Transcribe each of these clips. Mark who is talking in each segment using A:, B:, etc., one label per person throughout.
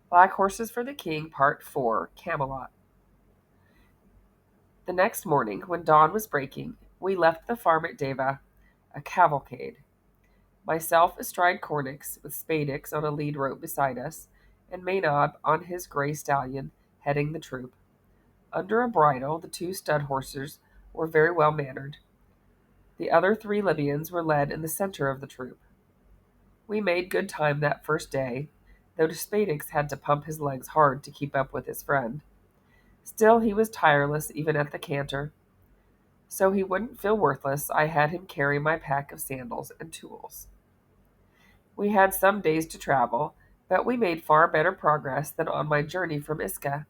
A: Black Horses for the King, Part 4, Camelot. The next morning, when dawn was breaking, we left the farm at Deva, a cavalcade. Myself astride Cornix, with Spadix on a lead rope beside us, and Maynard on his gray stallion, heading the troop. Under a bridle, the two stud horses were very well mannered. The other three Libyans were led in the center of the troop. We made good time that first day, though Spadix had to pump his legs hard to keep up with his friend. Still, he was tireless even at the canter. So he wouldn't feel worthless, I had him carry my pack of sandals and tools. We had some days to travel, but we made far better progress than on my journey from Iska.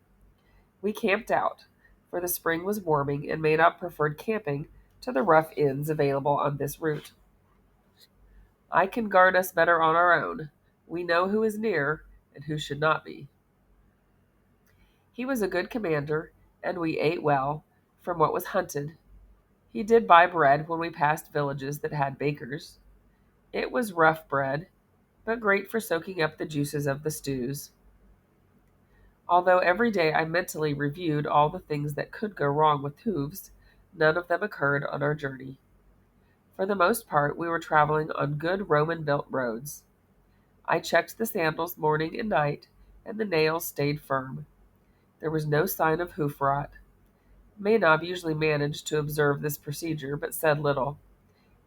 A: We camped out, for the spring was warming and Maynard preferred camping to the rough inns available on this route. I can guard us better on our own. We know who is near and who should not be. He was a good commander, and we ate well from what was hunted. He did buy bread when we passed villages that had bakers. It was rough bread, but great for soaking up the juices of the stews. Although every day I mentally reviewed all the things that could go wrong with hooves, none of them occurred on our journey. For the most part, we were traveling on good Roman built roads. I checked the sandals morning and night, and the nails stayed firm. There was no sign of hoof rot. Maynard usually managed to observe this procedure, but said little.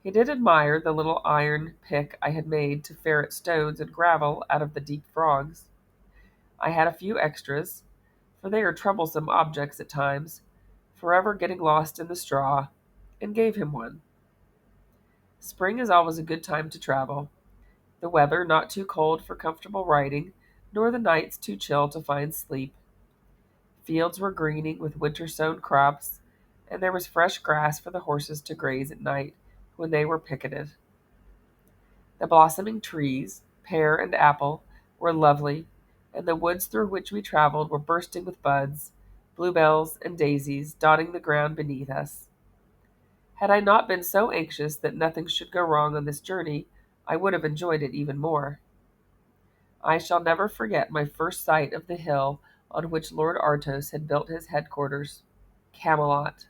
A: He did admire the little iron pick I had made to ferret stones and gravel out of the deep frogs. I had a few extras, for they are troublesome objects at times, forever getting lost in the straw, and gave him one. Spring is always a good time to travel. The weather not too cold for comfortable riding, nor the nights too chill to find sleep. Fields were greening with winter-sown crops, and there was fresh grass for the horses to graze at night when they were picketed. The blossoming trees, pear and apple, were lovely, and the woods through which we traveled were bursting with buds, bluebells and daisies dotting the ground beneath us. Had I not been so anxious that nothing should go wrong on this journey, I would have enjoyed it even more. I shall never forget my first sight of the hill on which Lord Artos had built his headquarters, Camelot.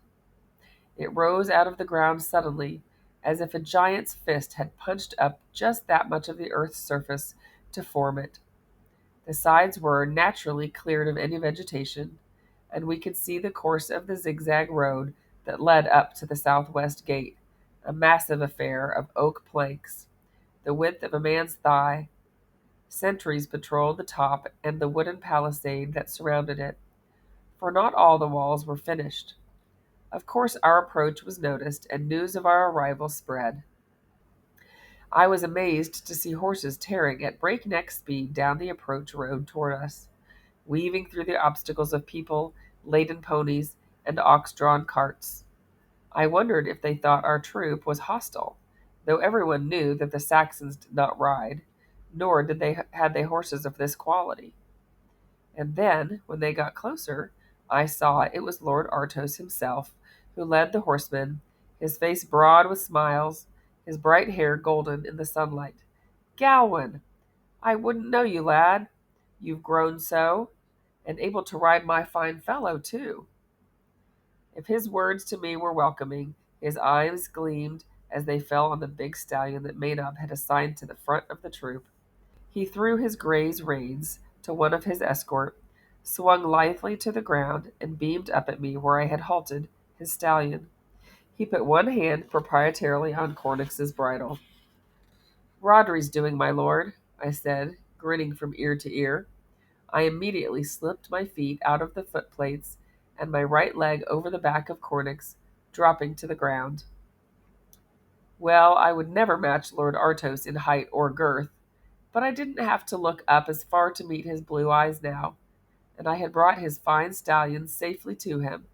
A: It rose out of the ground suddenly, as if a giant's fist had punched up just that much of the earth's surface to form it. The sides were naturally cleared of any vegetation, and we could see the course of the zigzag road that led up to the southwest gate, a massive affair of oak planks, the width of a man's thigh. Sentries patrolled the top and the wooden palisade that surrounded it, for not all the walls were finished. Of course, our approach was noticed, and news of our arrival spread. I was amazed to see horses tearing at breakneck speed down the approach road toward us, weaving through the obstacles of people, laden ponies, and ox-drawn carts. I wondered if they thought our troop was hostile, though everyone knew that the Saxons did not ride, nor did they had they horses of this quality. And then, when they got closer, I saw it was Lord Artos himself who led the horsemen, his face broad with smiles, his bright hair golden in the sunlight. "Galwin! I wouldn't know you, lad. You've grown so, and able to ride my fine fellow, too." If his words to me were welcoming, his eyes gleamed as they fell on the big stallion that Maynard had assigned to the front of the troop. He threw his gray's reins to one of his escort, swung lithely to the ground, and beamed up at me where I had halted his stallion. He put one hand proprietarily on Cornix's bridle. "Rodri's doing, my lord," I said, grinning from ear to ear. I immediately slipped my feet out of the footplates and my right leg over the back of Cornix, dropping to the ground. Well, I would never match Lord Artos in height or girth, but I didn't have to look up as far to meet his blue eyes now, and I had brought his fine stallion safely to him.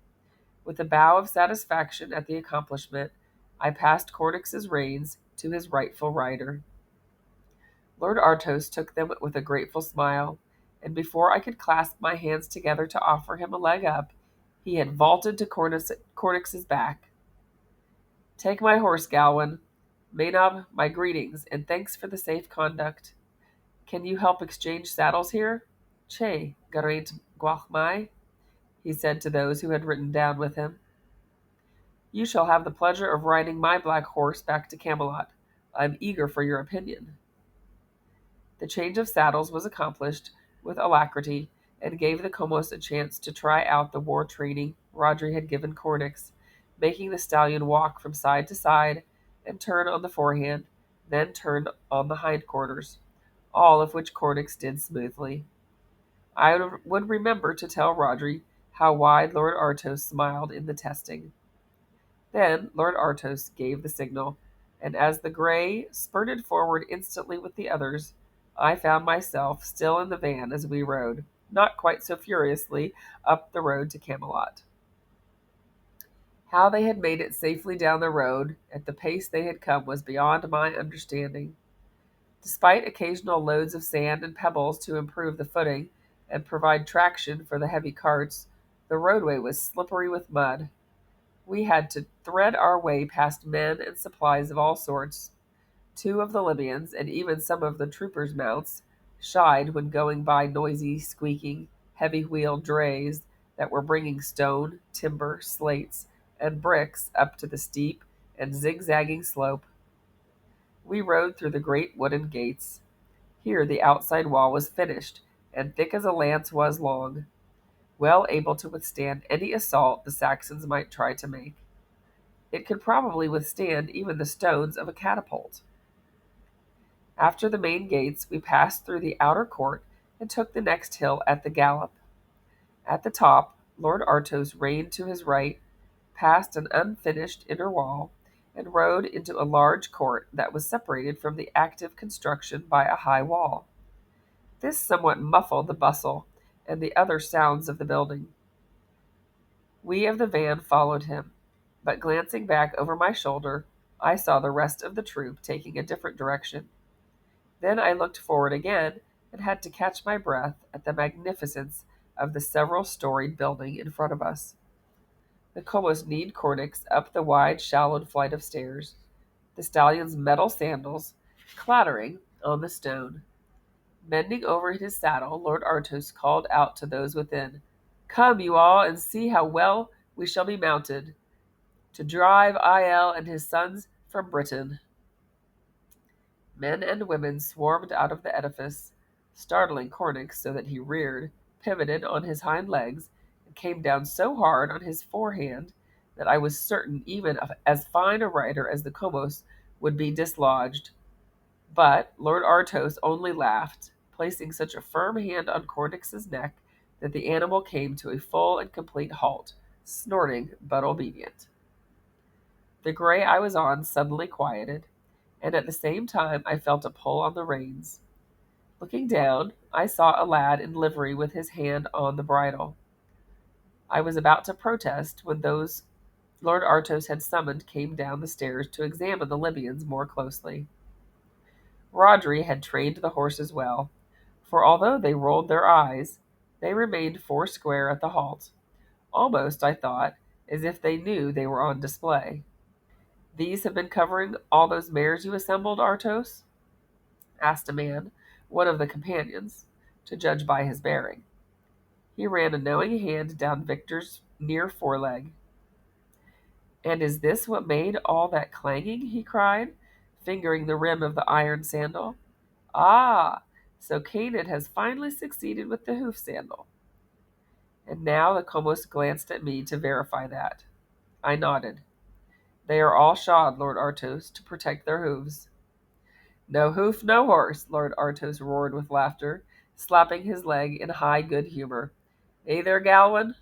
A: With a bow of satisfaction at the accomplishment, I passed Cornix's reins to his rightful rider. Lord Artos took them with a grateful smile, and before I could clasp my hands together to offer him a leg up, he had vaulted to Cornix's back. "Take my horse, Galwin. Maynard, my greetings, and thanks for the safe conduct. Can you help exchange saddles here?" Che, Geraint Gwalchmai, he said to those who had ridden down with him. You shall have the pleasure of riding my black horse back to Camelot. I am eager for your opinion. The change of saddles was accomplished with alacrity, and gave the Comos a chance to try out the war training Rodri had given Cornix, making the stallion walk from side to side, and turn on the forehand, then turn on the hindquarters, all of which Cornix did smoothly. I would remember to tell Rodri how wide Lord Artos smiled in the testing. Then Lord Artos gave the signal, and as the grey spurted forward instantly with the others, I found myself still in the van as we rode, not quite so furiously, up the road to Camelot. How they had made it safely down the road at the pace they had come was beyond my understanding. Despite occasional loads of sand and pebbles to improve the footing and provide traction for the heavy carts, the roadway was slippery with mud. We had to thread our way past men and supplies of all sorts. Two of the Libyans, and even some of the troopers' mounts, shied when going by noisy, squeaking, heavy-wheeled drays that were bringing stone, timber, slates, and bricks up to the steep and zigzagging slope. We rode through the great wooden gates. Here the outside wall was finished, and thick as a lance was long, well able to withstand any assault the Saxons might try to make. It could probably withstand even the stones of a catapult. After the main gates, we passed through the outer court and took the next hill at the gallop. At the top, Lord Artos reined to his right, passed an unfinished inner wall, and rode into a large court that was separated from the active construction by a high wall. This somewhat muffled the bustle and the other sounds of the building. We of the van followed him, but glancing back over my shoulder, I saw the rest of the troop taking a different direction. Then I looked forward again and had to catch my breath at the magnificence of the several-storied building in front of us. The Comos kneed Cornix up the wide, shallowed flight of stairs, the stallion's metal sandals clattering on the stone. Bending over in his saddle, Lord Artos called out to those within, "Come, you all, and see how well we shall be mounted, to drive Aiel and his sons from Britain." Men and women swarmed out of the edifice, startling Cornix so that he reared, pivoted on his hind legs, and came down so hard on his forehand that I was certain even of as fine a rider as the Comos would be dislodged. But Lord Artos only laughed, placing such a firm hand on Cornix's neck that the animal came to a full and complete halt, snorting but obedient. The gray I was on suddenly quieted, and at the same time I felt a pull on the reins. Looking down, I saw a lad in livery with his hand on the bridle. I was about to protest when those Lord Artos had summoned came down the stairs to examine the Libyans more closely. Rodri had trained the horses well, for although they rolled their eyes, they remained foursquare at the halt, almost, I thought, as if they knew they were on display. "These have been covering all those mares you assembled, Artos?" asked a man, one of the companions, to judge by his bearing. He ran a knowing hand down Victor's near foreleg. "And is this what made all that clanging?" he cried, fingering the rim of the iron sandal. "Ah, so Canaan has finally succeeded with the hoof sandal." And now the Comos glanced at me to verify that. I nodded. "They are all shod, Lord Artos, to protect their hooves." "No hoof, no horse," Lord Artos roared with laughter, slapping his leg in high good humor. "Eh there, Galwin?"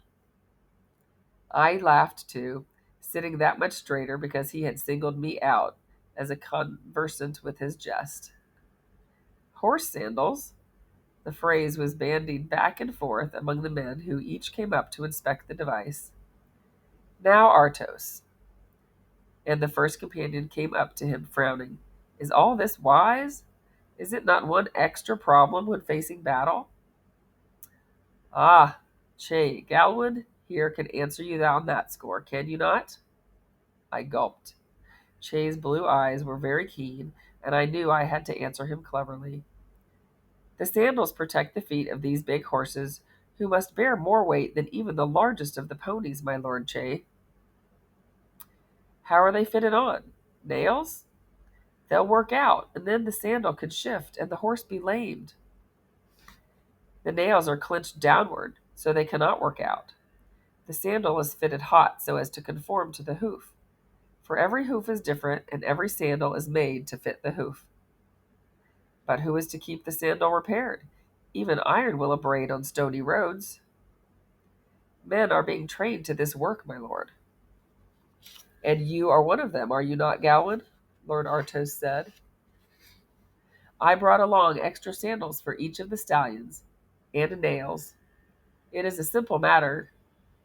A: I laughed too, sitting that much straighter because he had singled me out as a conversant with his jest. "Horse sandals?" The phrase was bandied back and forth among the men who each came up to inspect the device. "Now, Artos," and the first companion came up to him, frowning, "is all this wise? Is it not one extra problem when facing battle?" "Ah, Che, Galwin here can answer you on that score, can you not?" I gulped. Che's blue eyes were very keen, and I knew I had to answer him cleverly. The sandals protect the feet of these big horses, who must bear more weight than even the largest of the ponies, my Lord Che. How are they fitted on? Nails? They'll work out, and then the sandal could shift and the horse be lamed. The nails are clinched downward, so they cannot work out. The sandal is fitted hot so as to conform to the hoof. For every hoof is different, and every sandal is made to fit the hoof. But who is to keep the sandal repaired? Even iron will abrade on stony roads. Men are being trained to this work, my lord. And you are one of them, are you not, Galwin? Lord Artos said. I brought along extra sandals for each of the stallions, and nails. It is a simple matter.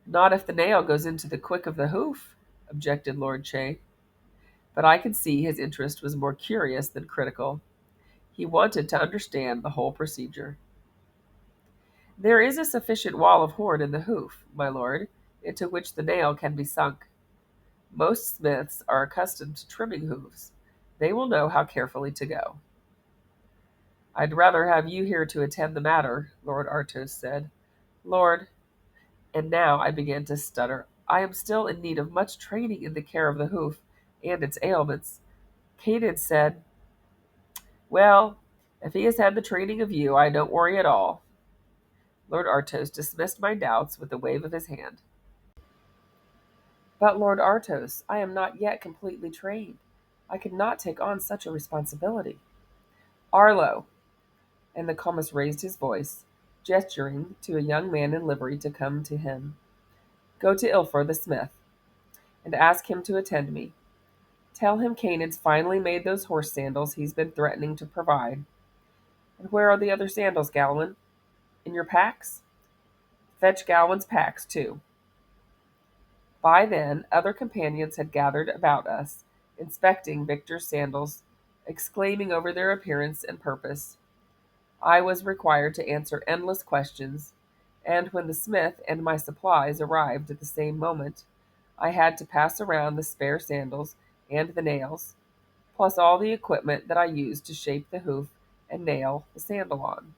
A: Not if the nail goes into the quick of the hoof, objected Lord Che. But I could see his interest was more curious than critical. He wanted to understand the whole procedure. There is a sufficient wall of horn in the hoof, my lord, into which the nail can be sunk. Most smiths are accustomed to trimming hoofs. They will know how carefully to go. I'd rather have you here to attend the matter, Lord Artos said. Lord, and now I began to stutter. I am still in need of much training in the care of the hoof and its ailments. Canaan said, well, if he has had the training of you, I don't worry at all. Lord Artos dismissed my doubts with a wave of his hand. But, Lord Artos, I am not yet completely trained. I could not take on such a responsibility. Arlo, and the commissar raised his voice, gesturing to a young man in livery to come to him. Go to Ilfor the smith, and ask him to attend me. Tell him Canaan's finally made those horse sandals he's been threatening to provide. And where are the other sandals, Galwin? In your packs? Fetch Galwin's packs, too. By then, other companions had gathered about us, inspecting Victor's sandals, exclaiming over their appearance and purpose. I was required to answer endless questions, and when the smith and my supplies arrived at the same moment, I had to pass around the spare sandals and the nails, plus all the equipment that I used to shape the hoof and nail the sandal on.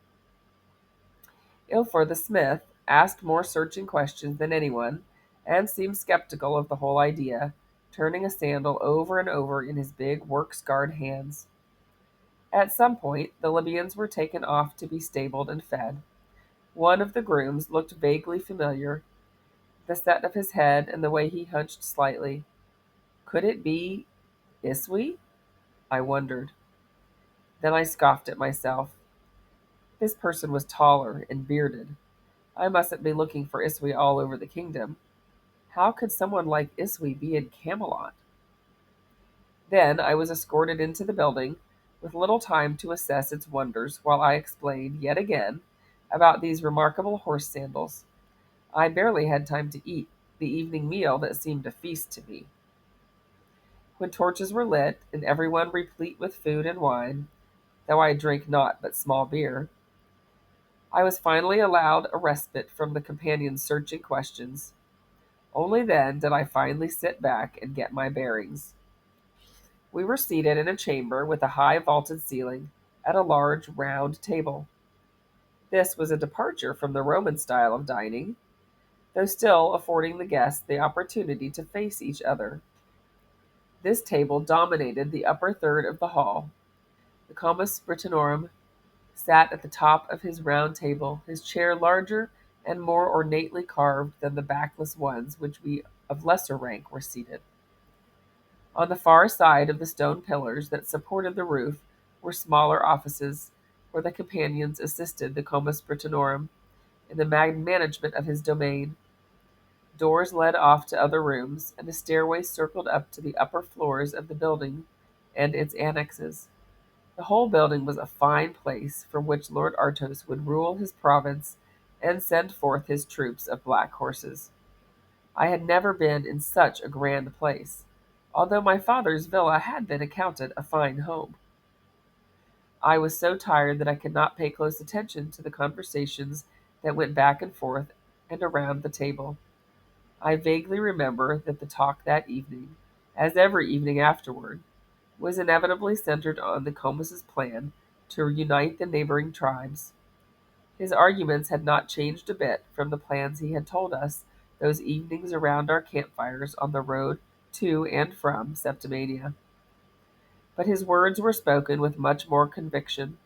A: Ilfor the smith asked more searching questions than anyone, and seemed skeptical of the whole idea, turning a sandal over and over in his big work-scarred hands. At some point, the Libyans were taken off to be stabled and fed. One of the grooms looked vaguely familiar, the set of his head and the way he hunched slightly. Could it be Iswi? I wondered. Then I scoffed at myself. This person was taller and bearded. I mustn't be looking for Iswi all over the kingdom. How could someone like Iswi be in Camelot? Then I was escorted into the building, with little time to assess its wonders while I explained, yet again, about these remarkable horse sandals. I barely had time to eat the evening meal that seemed a feast to me. When torches were lit, and everyone replete with food and wine, though I drank naught but small beer, I was finally allowed a respite from the companions' searching questions. Only then did I finally sit back and get my bearings. We were seated in a chamber with a high vaulted ceiling at a large round table. This was a departure from the Roman style of dining, though still affording the guests the opportunity to face each other. This table dominated the upper third of the hall. The Comus Britannorum sat at the top of his round table, his chair larger and more ornately carved than the backless ones which we of lesser rank were seated. On the far side of the stone pillars that supported the roof were smaller offices, where the companions assisted the Comus Britannorum in the management of his domain. Doors led off to other rooms, and a stairway circled up to the upper floors of the building and its annexes. The whole building was a fine place from which Lord Artos would rule his province and send forth his troops of black horses. I had never been in such a grand place, although my father's villa had been accounted a fine home. I was so tired that I could not pay close attention to the conversations that went back and forth and around the table. I vaguely remember that the talk that evening, as every evening afterward, was inevitably centered on the Comus's plan to unite the neighboring tribes. His arguments had not changed a bit from the plans he had told us those evenings around our campfires on the road to and from Septimania. But his words were spoken with much more conviction,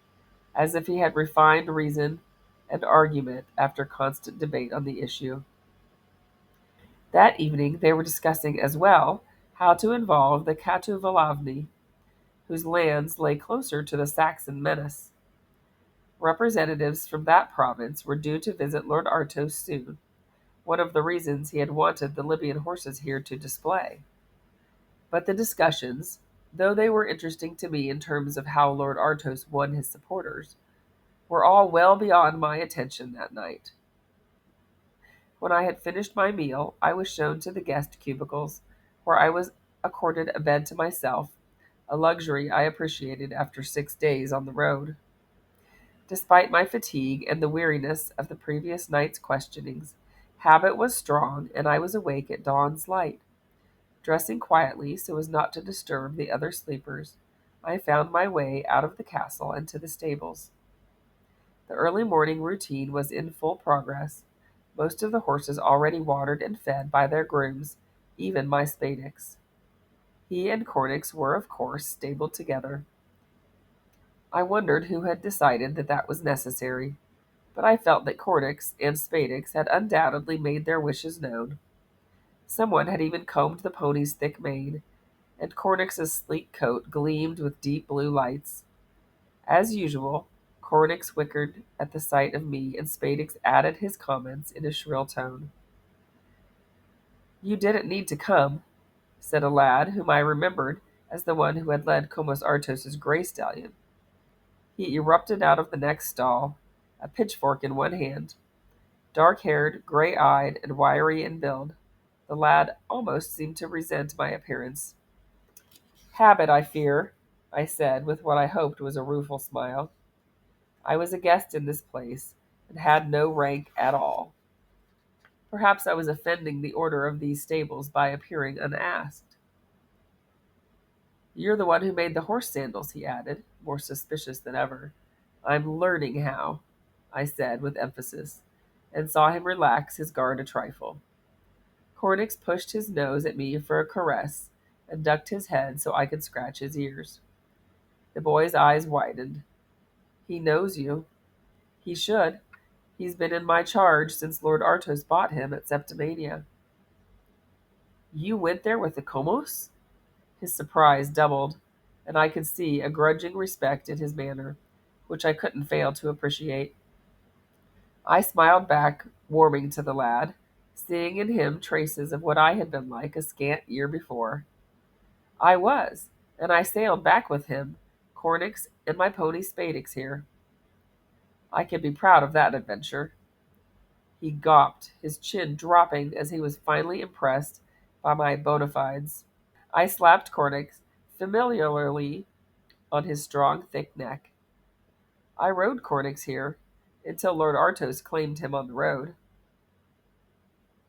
A: as if he had refined reason and argument after constant debate on the issue. That evening they were discussing as well how to involve the Katuvalavni, whose lands lay closer to the Saxon menace. Representatives from that province were due to visit Lord Artos soon, one of the reasons he had wanted the Libyan horses here to display. But the discussions, though they were interesting to me in terms of how Lord Artos won his supporters, were all well beyond my attention that night. When I had finished my meal, I was shown to the guest cubicles, where I was accorded a bed to myself, a luxury I appreciated after 6 days on the road. Despite my fatigue and the weariness of the previous night's questionings, habit was strong, and I was awake at dawn's light. Dressing quietly so as not to disturb the other sleepers, I found my way out of the castle and to the stables. The early morning routine was in full progress, most of the horses already watered and fed by their grooms, even my Spadix. He and Cornix were, of course, stabled together. I wondered who had decided that that was necessary, but I felt that Cornix and Spadix had undoubtedly made their wishes known. Someone had even combed the pony's thick mane, and Cornix's sleek coat gleamed with deep blue lights. As usual, Cornix whickered at the sight of me, and Spadix added his comments in a shrill tone. "You didn't need to come," said a lad whom I remembered as the one who had led Comos Artos's gray stallion. He erupted out of the next stall, a pitchfork in one hand. Dark-haired, gray-eyed, and wiry in build, the lad almost seemed to resent my appearance. "Habit, I fear," I said, with what I hoped was a rueful smile. I was a guest in this place, and had no rank at all. Perhaps I was offending the order of these stables by appearing unasked. "You're the one who made the horse sandals," he added, more suspicious than ever. "I'm learning how," I said with emphasis, and saw him relax his guard a trifle. Cornix pushed his nose at me for a caress, and ducked his head so I could scratch his ears. The boy's eyes widened. "He knows you." "He should. He's been in my charge since Lord Artos bought him at Septimania." "You went there with the Comos?" His surprise doubled, and I could see a grudging respect in his manner, which I couldn't fail to appreciate. I smiled back, warming to the lad, seeing in him traces of what I had been like a scant year before. "I was, and I sailed back with him, Cornix and my pony Spadix here." I could be proud of that adventure. He gawped, his chin dropping as he was finally impressed by my bona fides. I slapped Cornix familiarly on his strong, thick neck. "I rode Cornix here, until Lord Artos claimed him on the road."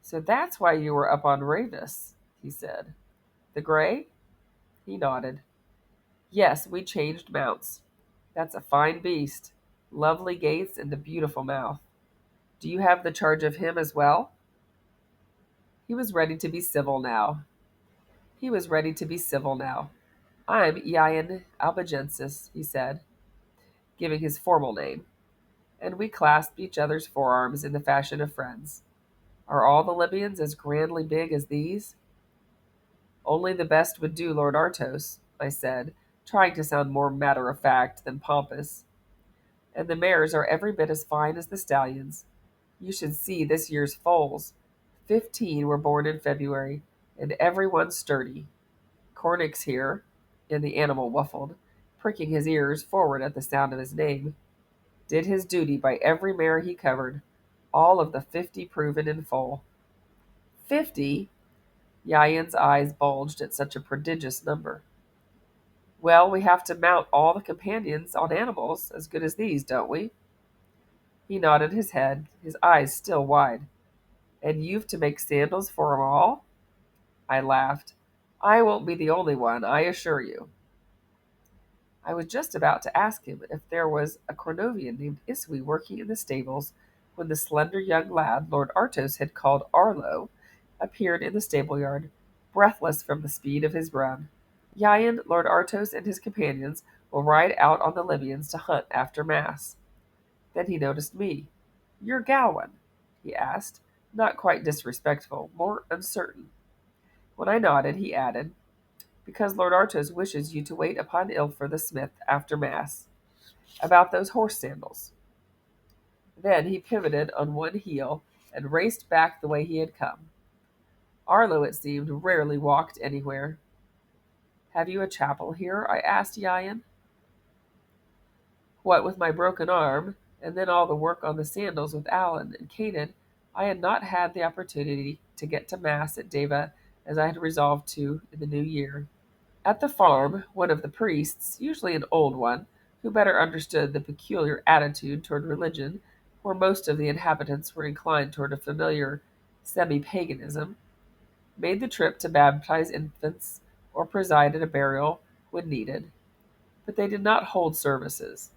A: "So that's why you were up on Ravis," he said. "The gray?" He nodded. "Yes, we changed mounts. That's a fine beast. Lovely gaits and a beautiful mouth. Do you have the charge of him as well?" He was ready to be civil now. "I'm Ian Albigensis," he said, giving his formal name, and we clasped each other's forearms in the fashion of friends. "Are all the Libyans as grandly big as these?" "Only the best would do, Lord Artos," I said, trying to sound more matter-of-fact than pompous. "And the mares are every bit as fine as the stallions. You should see this year's foals. 15 were born in February, and every one sturdy. Cornix here," and the animal wuffled, pricking his ears forward at the sound of his name, "did his duty by every mare he covered, all of the 50 proven in foal." 50? Yayan's eyes bulged at such a prodigious number. "Well, we have to mount all the companions on animals as good as these, don't we?" He nodded his head, his eyes still wide. "And you've to make sandals for 'em all?" I laughed. "I won't be the only one, I assure you." I was just about to ask him if there was a Cornovian named Iswi working in the stables when the slender young lad Lord Artos had called Arlo appeared in the stable-yard, breathless from the speed of his run. Yayan, Lord Artos, and his companions will ride out on the Libyans to hunt after Mass. Then he noticed me. "You're Gowan?" he asked, not quite disrespectful, more uncertain. When I nodded, he added, "Because Lord Artos wishes you to wait upon Ilfur the smith after Mass, about those horse sandals." Then he pivoted on one heel and raced back the way he had come. Arlo, it seemed, rarely walked anywhere. "Have you a chapel here?" I asked Yayan. What with my broken arm, and then all the work on the sandals with Alan and Canaan, I had not had the opportunity to get to Mass at Deva as I had resolved to in the new year. At the farm, one of the priests, usually an old one, who better understood the peculiar attitude toward religion, where most of the inhabitants were inclined toward a familiar semi-paganism, made the trip to baptize infants or preside at a burial when needed, but they did not hold services.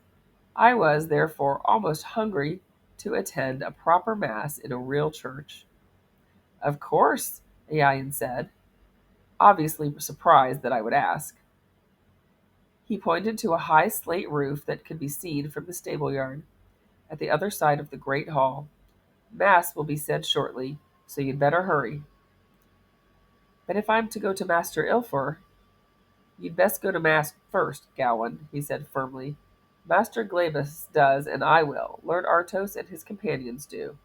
A: I was, therefore, almost hungry to attend a proper Mass in a real church. "Of course," Iain said, obviously surprised that I would ask. He pointed to a high slate roof that could be seen from the stable-yard, at the other side of the great hall. "Mass will be said shortly, so you'd better hurry." "But if I'm to go to Master Ilfur—" "You'd best go to Mass first, Gowan," he said firmly. "Master Glabus does, and I will. Lord Artos and his companions do."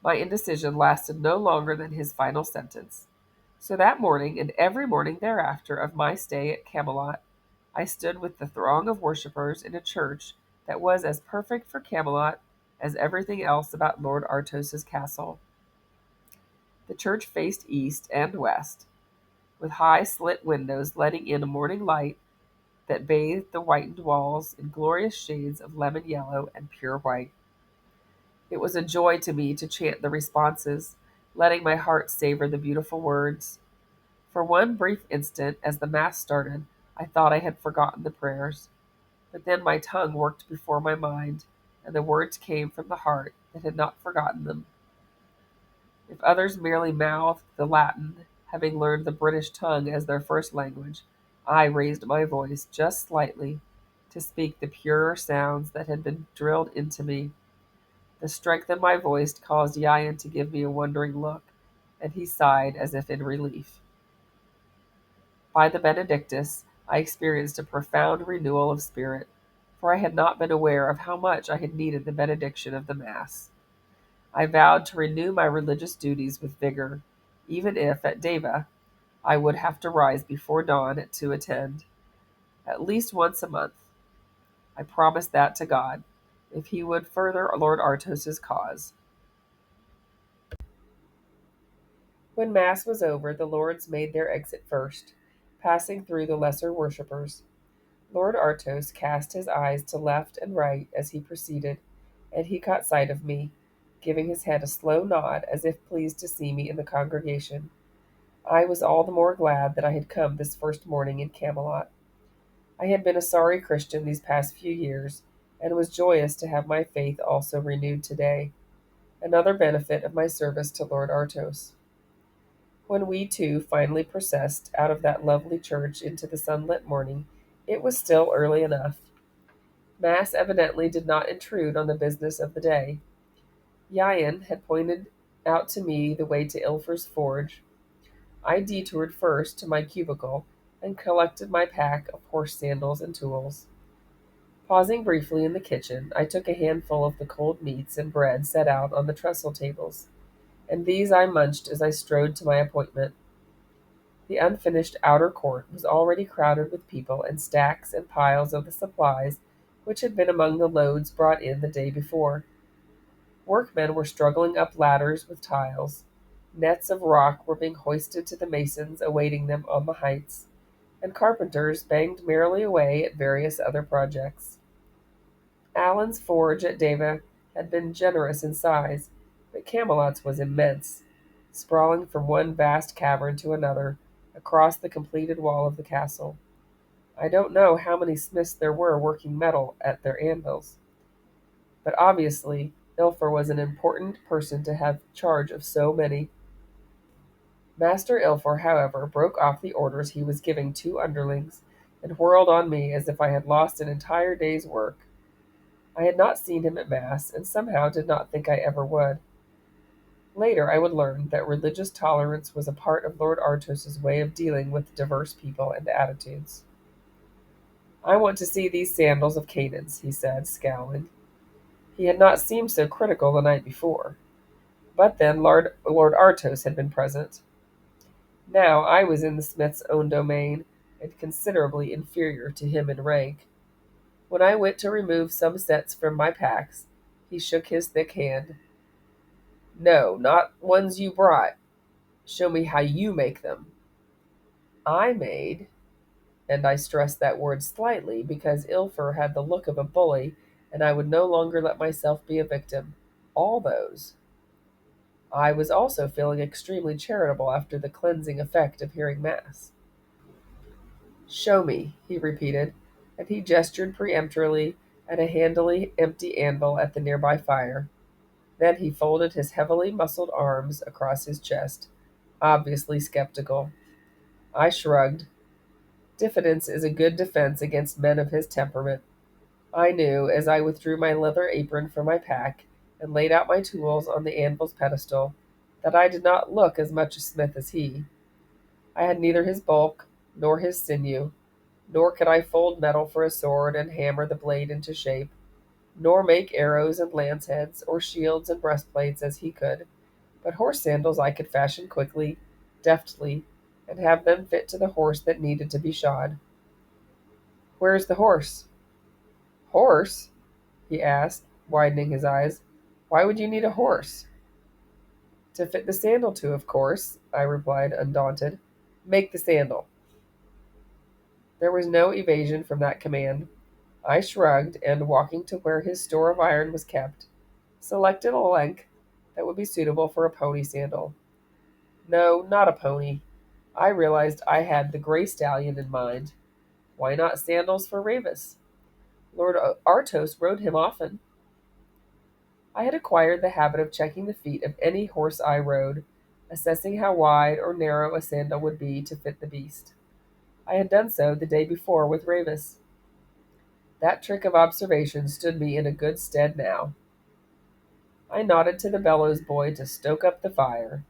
A: My indecision lasted no longer than his final sentence. So that morning, and every morning thereafter of my stay at Camelot, I stood with the throng of worshippers in a church that was as perfect for Camelot as everything else about Lord Artos's castle. The church faced east and west, with high slit windows letting in a morning light that bathed the whitened walls in glorious shades of lemon yellow and pure white. It was a joy to me to chant the responses, letting my heart savor the beautiful words. For one brief instant, as the Mass started, I thought I had forgotten the prayers. But then my tongue worked before my mind, and the words came from the heart that had not forgotten them. If others merely mouthed the Latin, having learned the British tongue as their first language, I raised my voice just slightly to speak the purer sounds that had been drilled into me. The strength in my voice caused Yayan to give me a wondering look, and he sighed as if in relief. By the Benedictus, I experienced a profound renewal of spirit, for I had not been aware of how much I had needed the benediction of the Mass. I vowed to renew my religious duties with vigor, even if, at Deva, I would have to rise before dawn to attend, at least once a month. I promised that to God, if he would further Lord Artos's cause. When Mass was over, the lords made their exit first, passing through the lesser worshippers. Lord Artos cast his eyes to left and right as he proceeded, and he caught sight of me, giving his head a slow nod as if pleased to see me in the congregation. I was all the more glad that I had come this first morning in Camelot. I had been a sorry Christian these past few years, and was joyous to have my faith also renewed today, another benefit of my service to Lord Artos. When we two finally processed out of that lovely church into the sunlit morning, it was still early enough. Mass evidently did not intrude on the business of the day. Yayan had pointed out to me the way to Ilfur's forge. I detoured first to my cubicle and collected my pack of horse sandals and tools. Pausing briefly in the kitchen, I took a handful of the cold meats and bread set out on the trestle tables, and these I munched as I strode to my appointment. The unfinished outer court was already crowded with people and stacks and piles of the supplies which had been among the loads brought in the day before. Workmen were struggling up ladders with tiles. Nets of rock were being hoisted to the masons awaiting them on the heights, and carpenters banged merrily away at various other projects. Allen's forge at Deva had been generous in size, but Camelot's was immense, sprawling from one vast cavern to another across the completed wall of the castle. I don't know how many smiths there were working metal at their anvils, but obviously Ilfer was an important person to have charge of so many. Master Ilfer, however, broke off the orders he was giving two underlings and whirled on me as if I had lost an entire day's work. I had not seen him at Mass, and somehow did not think I ever would. Later I would learn that religious tolerance was a part of Lord Artos's way of dealing with diverse people and attitudes. "I want to see these sandals of Canaan's," he said, scowling. He had not seemed so critical the night before. But then Lord Artos had been present. Now I was in the smith's own domain, and considerably inferior to him in rank. When I went to remove some sets from my packs, he shook his thick hand. "No, not ones you brought. Show me how you make them." I made, and I stressed that word slightly because Ilfer had the look of a bully, and I would no longer let myself be a victim. All those. I was also feeling extremely charitable after the cleansing effect of hearing Mass. "Show me," he repeated, and he gestured peremptorily at a handily empty anvil at the nearby fire. Then he folded his heavily muscled arms across his chest, obviously skeptical. I shrugged. Diffidence is a good defense against men of his temperament. I knew, as I withdrew my leather apron from my pack and laid out my tools on the anvil's pedestal, that I did not look as much a smith as he. I had neither his bulk nor his sinew, nor could I fold metal for a sword and hammer the blade into shape, nor make arrows and lance heads, or shields and breastplates as he could, but horse sandals I could fashion quickly, deftly, and have them fit to the horse that needed to be shod. "Where's the horse?" "Horse?" he asked, widening his eyes. "Why would you need a horse?" "To fit the sandal to, of course," I replied, undaunted. "Make the sandal." There was no evasion from that command. I shrugged, and, walking to where his store of iron was kept, selected a length that would be suitable for a pony sandal. No, not a pony. I realized I had the gray stallion in mind. Why not sandals for Ravis? Lord Artos rode him often. I had acquired the habit of checking the feet of any horse I rode, assessing how wide or narrow a sandal would be to fit the beast. I had done so the day before with Ravis. That trick of observation stood me in a good stead now. I nodded to the bellows boy to stoke up the fire,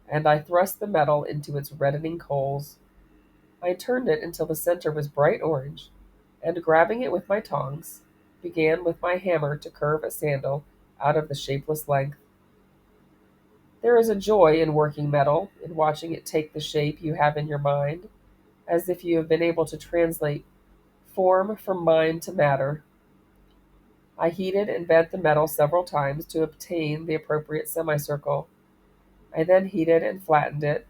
A: and I thrust the metal into its reddening coals. I turned it until the center was bright orange, and, grabbing it with my tongs, began with my hammer to curve a sandal out of the shapeless length. There is a joy in working metal, in watching it take the shape you have in your mind, as if you have been able to translate form from mind to matter. I heated and bent the metal several times to obtain the appropriate semicircle. I then heated and flattened it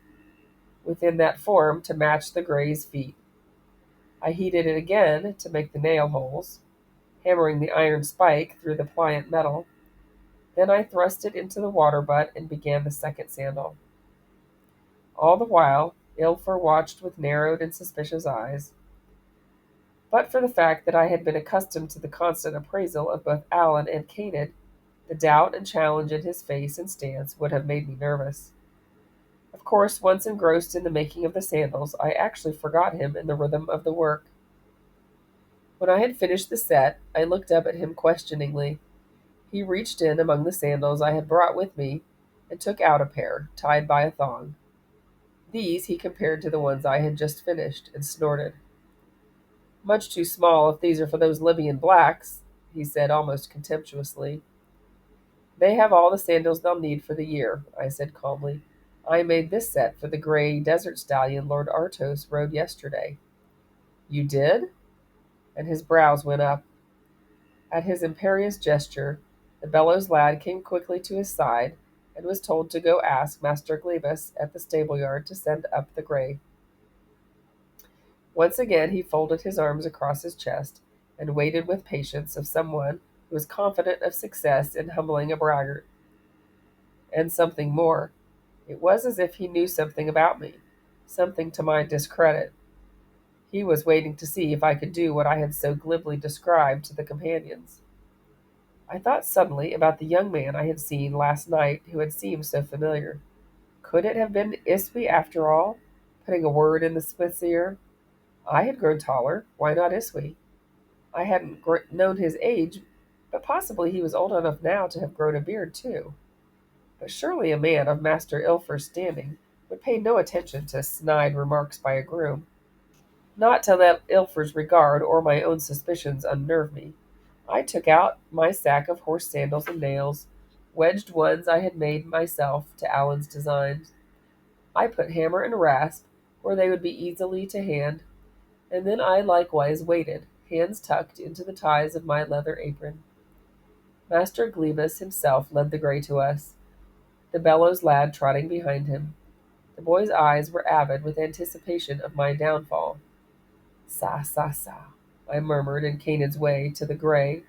A: within that form to match the gray's feet. I heated it again to make the nail holes, hammering the iron spike through the pliant metal. Then I thrust it into the water butt and began the second sandal. All the while, Ilfer watched with narrowed and suspicious eyes. But for the fact that I had been accustomed to the constant appraisal of both Allan and Canaan, the doubt and challenge in his face and stance would have made me nervous. Of course, once engrossed in the making of the sandals, I actually forgot him in the rhythm of the work. When I had finished the set, I looked up at him questioningly. He reached in among the sandals I had brought with me and took out a pair, tied by a thong. These he compared to the ones I had just finished, and snorted. "Much too small if these are for those Libyan blacks," he said almost contemptuously. "They have all the sandals they'll need for the year," I said calmly. "I made this set for the gray desert stallion Lord Artos rode yesterday." "You did?" And his brows went up. At his imperious gesture, the bellows lad came quickly to his side and was told to go ask Master Glebus at the stable-yard to send up the gray. Once again he folded his arms across his chest and waited with patience of someone who was confident of success in humbling a braggart. And something more. It was as if he knew something about me, something to my discredit. He was waiting to see if I could do what I had so glibly described to the companions. I thought suddenly about the young man I had seen last night who had seemed so familiar. Could it have been Iswy after all? Putting a word in the smith's ear. I had grown taller. Why not Iswy? I hadn't known his age, but possibly he was old enough now to have grown a beard too. But surely a man of Master Ilfer's standing would pay no attention to snide remarks by a groom. Not to let Ilfer's regard or my own suspicions unnerve me. I took out my sack of horse sandals and nails, wedged ones I had made myself to Alan's designs. I put hammer and rasp where they would be easily to hand, and then I likewise waited, hands tucked into the ties of my leather apron. Master Glebus himself led the grey to us, the bellows lad trotting behind him. The boy's eyes were avid with anticipation of my downfall. Sa, sa, sa, I murmured in Canaan's way to the grey,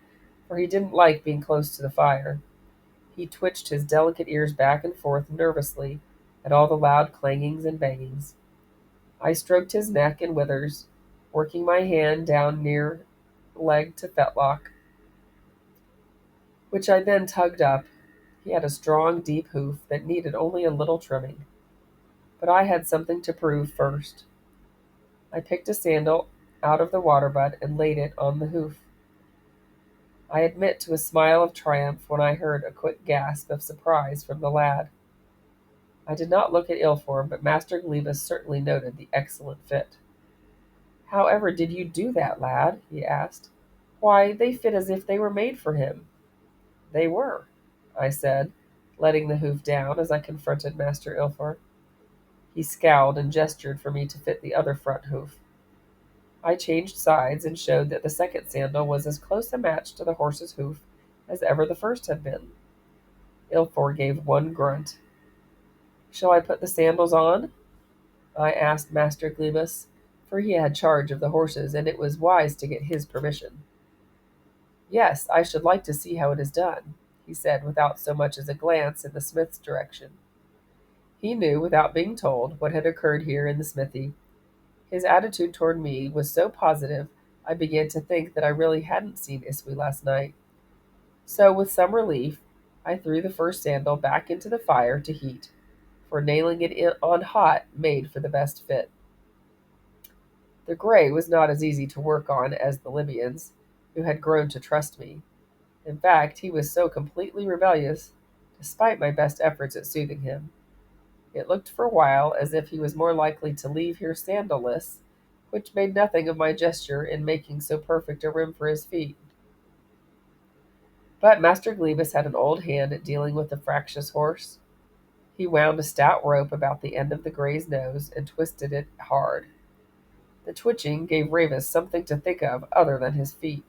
A: for he didn't like being close to the fire. He twitched his delicate ears back and forth nervously at all the loud clangings and bangings. I stroked his neck and withers, working my hand down near leg to fetlock, which I then tugged up. He had a strong, deep hoof that needed only a little trimming. But I had something to prove first. I picked a sandal out of the water butt and laid it on the hoof. I admit to a smile of triumph when I heard a quick gasp of surprise from the lad. I did not look at Ilform, but Master Glebus certainly noted the excellent fit. "However did you do that, lad?" he asked. "Why, they fit as if they were made for him." "They were," I said, letting the hoof down as I confronted Master Ilfor. He scowled and gestured for me to fit the other front hoof. I changed sides and showed that the second sandal was as close a match to the horse's hoof as ever the first had been. Ilfor gave one grunt. "Shall I put the sandals on?" I asked Master Glebus, for he had charge of the horses, and it was wise to get his permission. "Yes, I should like to see how it is done," he said without so much as a glance in the smith's direction. He knew, without being told, what had occurred here in the smithy. His attitude toward me was so positive I began to think that I really hadn't seen Iswy last night. So, with some relief, I threw the first sandal back into the fire to heat, for nailing it on hot made for the best fit. The grey was not as easy to work on as the Libyans, who had grown to trust me. In fact, he was so completely rebellious, despite my best efforts at soothing him. It looked for a while as if he was more likely to leave here sandalless, which made nothing of my gesture in making so perfect a rim for his feet. But Master Glebus had an old hand at dealing with a fractious horse. He wound a stout rope about the end of the grey's nose and twisted it hard. The twitching gave Ravis something to think of other than his feet.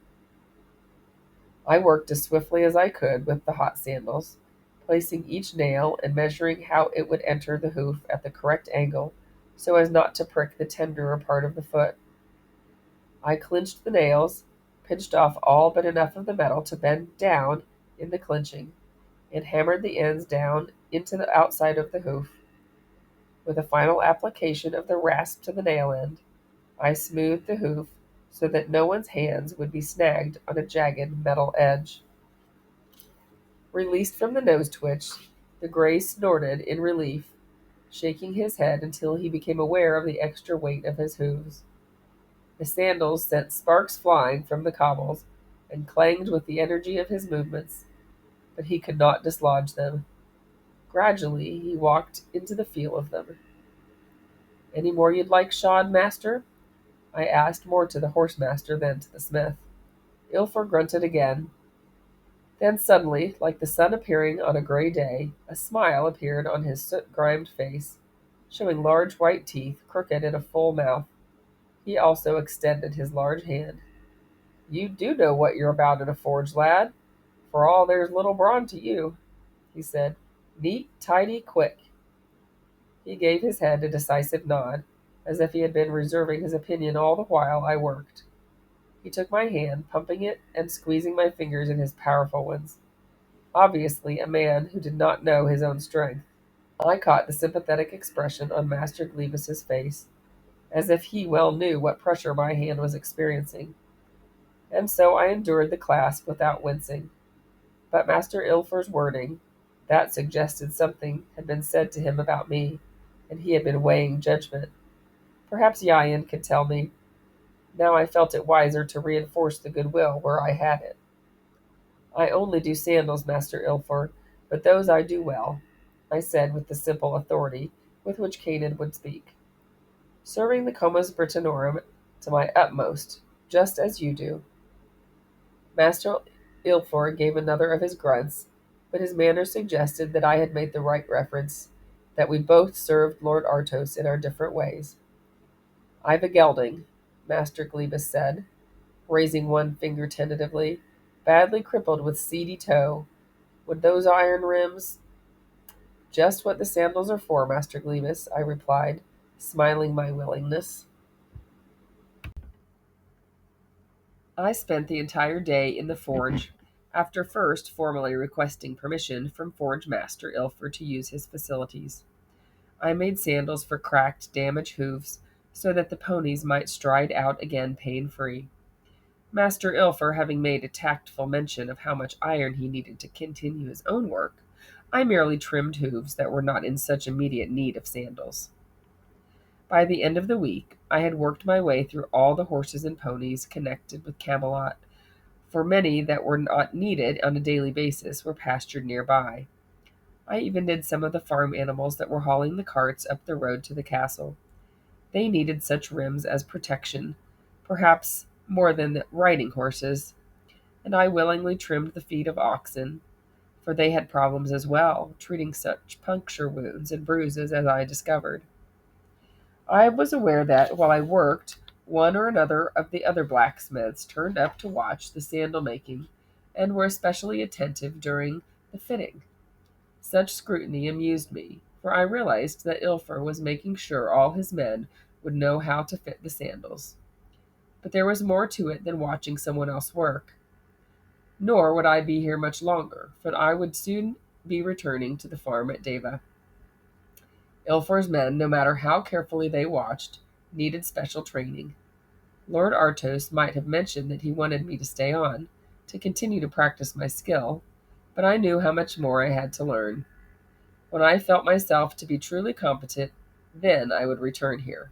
A: I worked as swiftly as I could with the hot sandals, placing each nail and measuring how it would enter the hoof at the correct angle so as not to prick the tenderer part of the foot. I clinched the nails, pinched off all but enough of the metal to bend down in the clinching, and hammered the ends down into the outside of the hoof. With a final application of the rasp to the nail end, I smoothed the hoof so that no one's hands would be snagged on a jagged metal edge. Released from the nose twitch, the grey snorted in relief, shaking his head until he became aware of the extra weight of his hooves. The sandals sent sparks flying from the cobbles and clanged with the energy of his movements, but he could not dislodge them. Gradually he walked into the feel of them. "Any more you'd like shod, master?" I asked, more to the horse master than to the smith. Ilfor grunted again. Then suddenly, like the sun appearing on a grey day, a smile appeared on his soot-grimed face, showing large white teeth, crooked in a full mouth. He also extended his large hand. "You do know what you're about in a forge, lad, for all there's little brawn to you," he said. "Neat, tidy, quick." He gave his head a decisive nod, as if he had been reserving his opinion all the while I worked. He took my hand, pumping it and squeezing my fingers in his powerful ones. Obviously a man who did not know his own strength. I caught the sympathetic expression on Master Glebus's face. as if he well knew what pressure my hand was experiencing. And so I endured the clasp without wincing. But Master Ilfer's wording, that suggested something had been said to him about me, and he had been weighing judgment. Perhaps Yayan could tell me. Now I felt it wiser to reinforce the goodwill where I had it. I only do sandals, Master Ilford, but those I do well, I said with the simple authority with which Canaan would speak, serving the comus Britannorum to my utmost, just as you do. Master Ilford gave another of his grunts, but his manner suggested that I had made the right reference, that we both served Lord Artos in our different ways. I've a gelding, Master Glebus said, raising one finger tentatively, badly crippled with seedy toe. Would those iron rims— Just what the sandals are for, Master Glebus, I replied, smiling my willingness. I spent the entire day in the forge, after first formally requesting permission from Forge Master Ilford to use his facilities. I made sandals for cracked, damaged hooves, so that the ponies might stride out again pain-free. Master Ilfer having made a tactful mention of how much iron he needed to continue his own work, I merely trimmed hooves that were not in such immediate need of sandals. By the end of the week, I had worked my way through all the horses and ponies connected with Camelot, for many that were not needed on a daily basis were pastured nearby. I even did some of the farm animals that were hauling the carts up the road to the castle. They needed such rims as protection, perhaps more than the riding horses, and I willingly trimmed the feet of oxen, for they had problems as well, treating such puncture wounds and bruises as I discovered. I was aware that, while I worked, one or another of the other blacksmiths turned up to watch the sandal making, and were especially attentive during the fitting. Such scrutiny amused me, for I realized that Ilfer was making sure all his men would know how to fit the sandals. But there was more to it than watching someone else work. Nor would I be here much longer, for I would soon be returning to the farm at Deva. Ilfor's men, no matter how carefully they watched, needed special training. Lord Artos might have mentioned that he wanted me to stay on, to continue to practice my skill, but I knew how much more I had to learn. When I felt myself to be truly competent, then I would return here.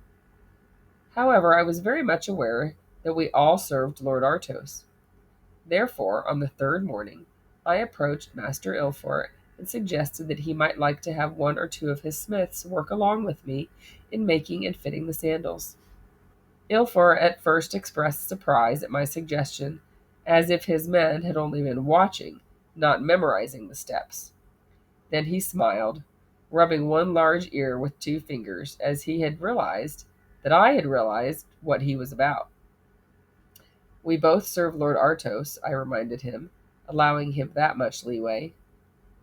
A: However, I was very much aware that we all served Lord Artos. Therefore, on the third morning, I approached Master Ilford and suggested that he might like to have one or two of his smiths work along with me in making and fitting the sandals. Ilford at first expressed surprise at my suggestion, as if his men had only been watching, not memorizing the steps. Then he smiled, rubbing one large ear with two fingers, as he had realized that I had realized what he was about. We both serve Lord Artos, I reminded him, allowing him that much leeway.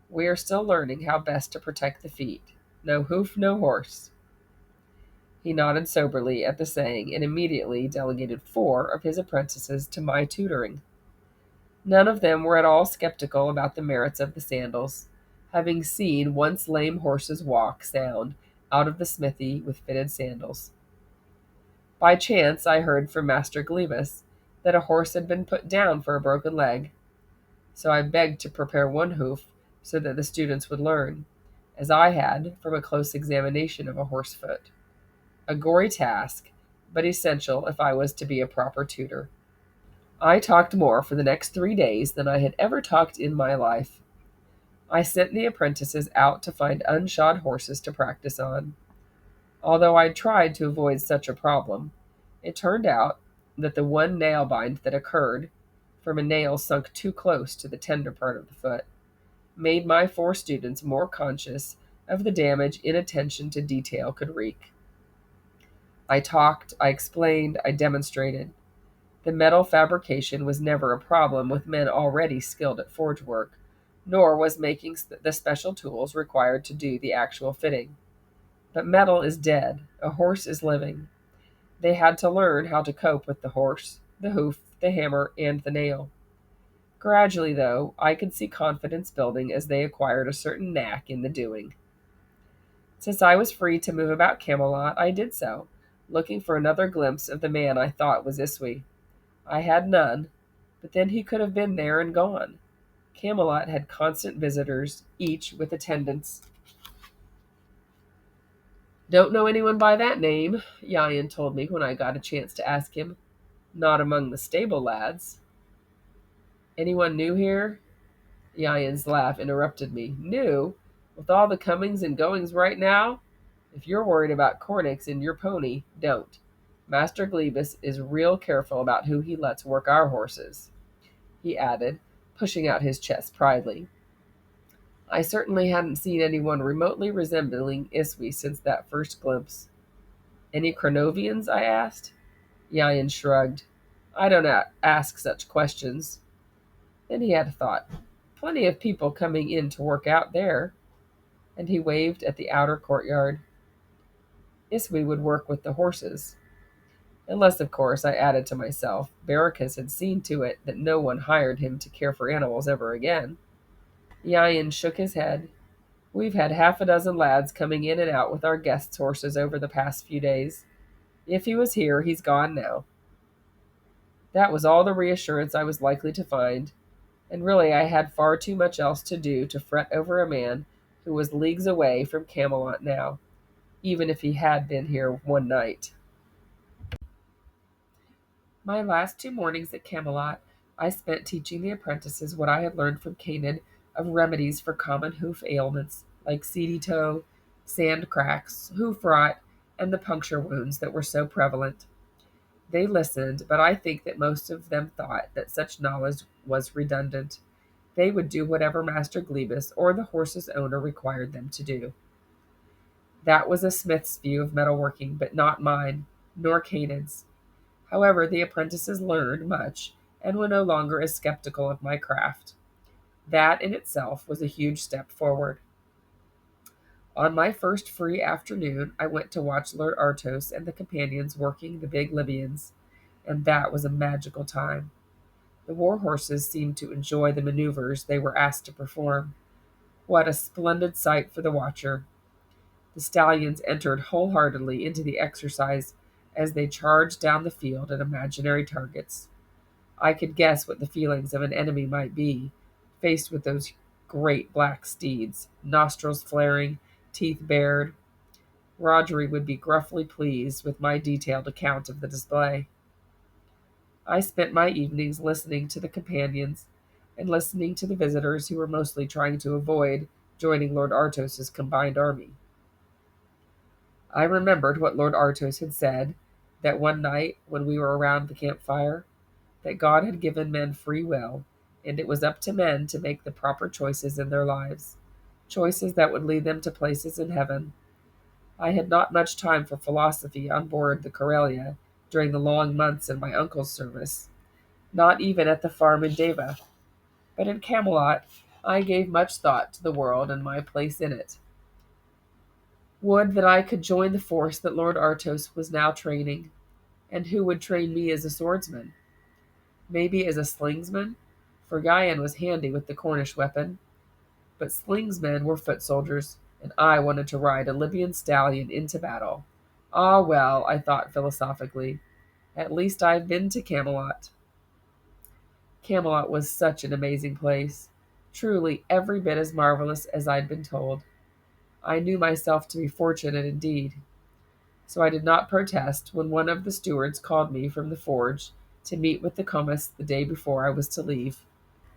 A: We are still learning how best to protect the feet. No hoof, no horse. He nodded soberly at the saying and immediately delegated 4 of his apprentices to my tutoring. None of them were at all skeptical about the merits of the sandals, having seen once lame horses walk sound out of the smithy with fitted sandals. By chance I heard from Master Glebus that a horse had been put down for a broken leg, so I begged to prepare one hoof so that the students would learn, as I had from a close examination of a horse foot. A gory task, but essential if I was to be a proper tutor. I talked more for the next 3 days than I had ever talked in my life. I sent the apprentices out to find unshod horses to practice on. Although I tried to avoid such a problem, it turned out that the one nail bind that occurred, from a nail sunk too close to the tender part of the foot, made my 4 students more conscious of the damage inattention to detail could wreak. I talked, I explained, I demonstrated. The metal fabrication was never a problem with men already skilled at forge work, nor was making the special tools required to do the actual fitting. But metal is dead, a horse is living. They had to learn how to cope with the horse, the hoof, the hammer, and the nail. Gradually, though, I could see confidence building as they acquired a certain knack in the doing. Since I was free to move about Camelot, I did so, looking for another glimpse of the man I thought was Iswi. I had none, but then he could have been there and gone. Camelot had constant visitors, each with attendants. Don't know anyone by that name, Yayan told me when I got a chance to ask him. Not among the stable lads. Anyone new here? Yayan's laugh interrupted me. New? With all the comings and goings right now? If you're worried about Cornix and your pony, don't. Master Glebus is real careful about who he lets work our horses, he added, pushing out his chest proudly. I certainly hadn't seen anyone remotely resembling Iswi since that first glimpse. Any Cronovians? I asked. Yayan shrugged. I don't ask such questions. Then he had a thought. Plenty of people coming in to work out there. And he waved at the outer courtyard. Iswi would work with the horses. Unless, of course, I added to myself, Barricus had seen to it that no one hired him to care for animals ever again. Yayan shook his head. We've had half a dozen lads coming in and out with our guests' horses over the past few days. If he was here, he's gone now. That was all the reassurance I was likely to find, and really I had far too much else to do to fret over a man who was leagues away from Camelot now, even if he had been here one night. My last 2 mornings at Camelot I spent teaching the apprentices what I had learned from Canaan of remedies for common hoof ailments like seedy toe, sand cracks, hoof rot, and the puncture wounds that were so prevalent. They listened, but I think that most of them thought that such knowledge was redundant. They would do whatever Master Glebus or the horse's owner required them to do. That was a smith's view of metalworking, but not mine, nor Canaan's. However, the apprentices learned much and were no longer as skeptical of my craft. That in itself was a huge step forward. On my first free afternoon, I went to watch Lord Artos and the companions working the big Libyans, and that was a magical time. The war horses seemed to enjoy the maneuvers they were asked to perform. What a splendid sight for the watcher! The stallions entered wholeheartedly into the exercise as they charged down the field at imaginary targets. I could guess what the feelings of an enemy might be, faced with those great black steeds, nostrils flaring, teeth bared. Rogery would be gruffly pleased with my detailed account of the display. I spent my evenings listening to the companions and listening to the visitors who were mostly trying to avoid joining Lord Artos's combined army. I remembered what Lord Artos had said that one night when we were around the campfire, that God had given men free will, and it was up to men to make the proper choices in their lives, choices that would lead them to places in heaven. I had not much time for philosophy on board the Corelia during the long months in my uncle's service, not even at the farm in Deva, but in Camelot I gave much thought to the world and my place in it. Would that I could join the force that Lord Artos was now training, and who would train me as a swordsman? Maybe as a slingsman, for Guyan was handy with the Cornish weapon, but slingsmen were foot soldiers, and I wanted to ride a Libyan stallion into battle. Ah, well, I thought philosophically, at least I've been to Camelot. Camelot was such an amazing place, truly every bit as marvelous as I'd been told. I knew myself to be fortunate indeed, so I did not protest when one of the stewards called me from the forge to meet with the Comus the day before I was to leave.